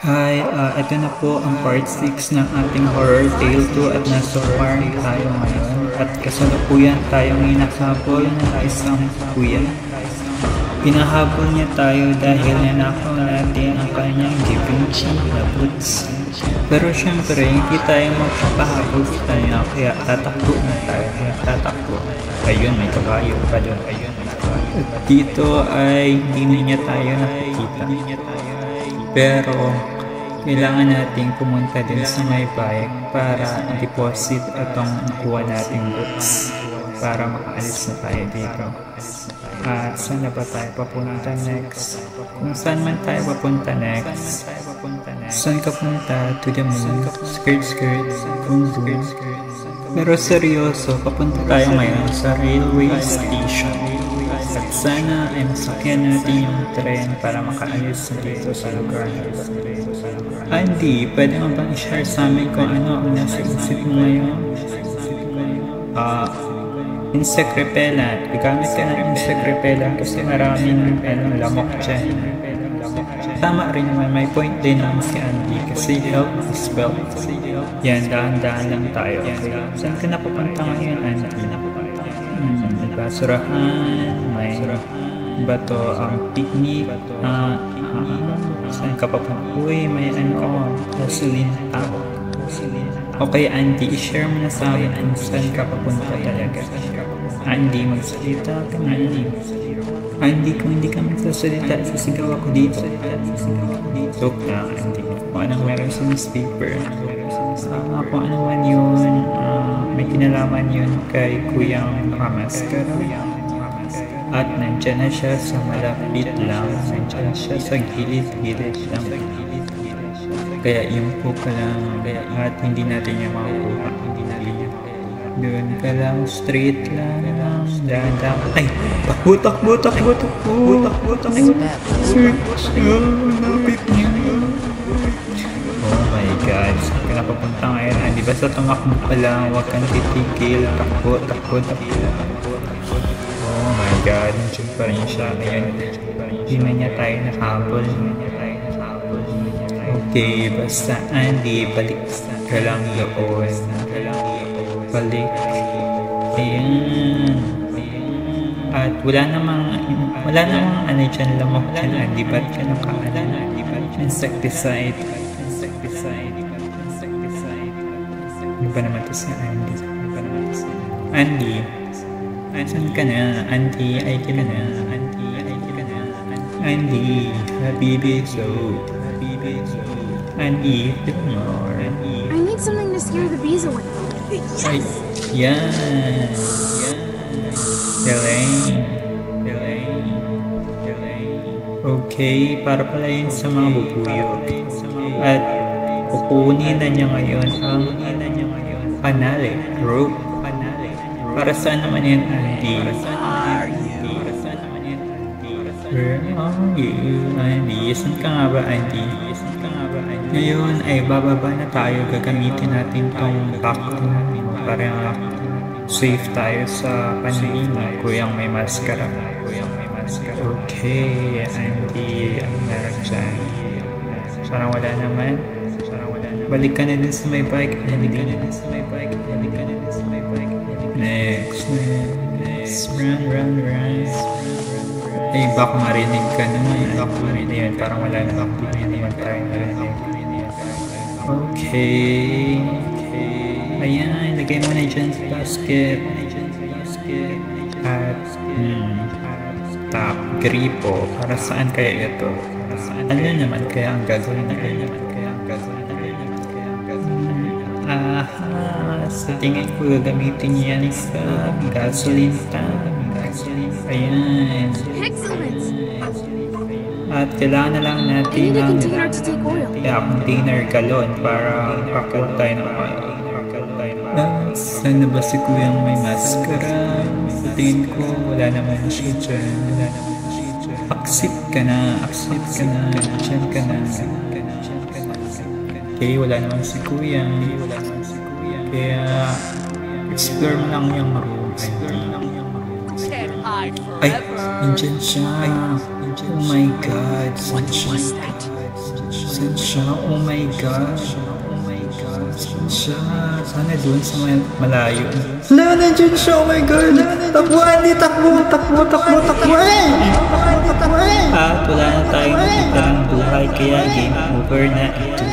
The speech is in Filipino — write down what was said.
Hi, ito na po ang part 6 ng ating horror tale 2 at nasa farm tayo ngayon. At kasalukuyan tayong hinakabol ng isang kuya. Hinahabol niya tayo dahil nanakaw natin ang kanyang Givenchy na boots. Pero syempre, hindi tayo magpapahabol sa kanya kaya tatakbo na tayo. Ayun, may kabayo pa doon. At dito ay hindi niya tayo nakikita. Pero kailangan nating pumunta din sa may bike para deposit atong nakuha nating books para makaalis na tayo dito. At saan na ba tayo papunta next? Kung saan man tayo papunta next, saan ka punta? To the moon, skirt, boom boom. Pero seryoso, papunta tayo ngayon sa railway station. At sana ay masakyan natin yung tren para makaalis na dito sa lugar. Andy, pwede mo bang i-share sa amin kung ano ang nasa isip mo ngayon? Insect repellent. Igamit ka ng insect repellent kasi maraming lamok dyan. Tama rin naman, may point din naman si Andy kasi health is wealth. Yan, dahan-dahan lang tayo. Saan ka napupunta ngayon, Andy? Basurahan, may bato ang picnic, saan ka pa po? Uy, may gasoline tank. Okay, Andy, i-share mo na sa akin kung saan ka papunta talaga. Andy, magsalita ka na. Andy, kung hindi ka magsasalita, sisigaw ako dito. Joke lang, Andy. Kung anong meron sa newspaper. Kung ano man yun, may kinalaman yun kay Kuyang Nakamaskara. At nandyan na siya sa malapit lang. Nandyan siya sa gilid-gilid lang. Kaya yung po ka lang at hindi natin yung makukuha. Doon ka lang, straight lang. Dahan-dahan. Ay! Butak! Napit niya. Oh my God, saan ka napapunta ngayon? Di ba sa tumakbo pa lang, huwag kang titigil, takbo. Oh my God, nandiyan pa rin siya ngayon. Hindi na niya tayo nakahabol. Okay, basta Andy, balik ka lang doon. Balik. Ayan. At wala namang ano dyan, lamok dyan, Andy, ba't ka nakaalan? Insecticide. Ano ba naman ito si Andy? Andy, saan ka na? Andy, ay ka na. Andy, habibi so. Andy, bit more. I need something to scare the bees away. Yes! Elaine. Okay, para pala yun sa mga bubuyog. At kukunin na niya ngayon ang panale, rope. Para saan naman yan, Andy? Where are you, Andy? Saan ka nga ba, Andy? Ngayon ay bababa na tayo. Gagamitin natin tong vacuum para safe tayo sa paningin ni Kuyang may maskara. Okay, Andy, ang meron dyan? Parang wala naman. Balik ka na din sa may bike. Next. Run. Ay, baka marinig ka naman. Ayan, parang wala naman. Naman tayo narinig. Okay. Ayan, lagay mo na dyan sa basket. At, top, gripo. Para saan kaya ito? Ano naman kaya ang gagawin na kaya? Sa tingin ko gagamitin yan sa gasoline tank. Ayan. Excellent! At kailangan na lang natin ng container galon para makakuha tayo ng oil. Saan na ba si Kuyang may maskara? Sa tingin ko wala naman siya dyan. Accept ka na. Diyan ka na. Okay, wala naman si Kuyang. Kaya explore mo lang yung room. Ay, nandyan siya. Oh my God, sunshine. Saan siya? Oh my God. Saan siya? Sana doon sa malayo. Wala, nandiyan siya. Oh my God. Takbo, Andy. Takbo. At wala na tayong natitirang buhay. Kaya game over na ito.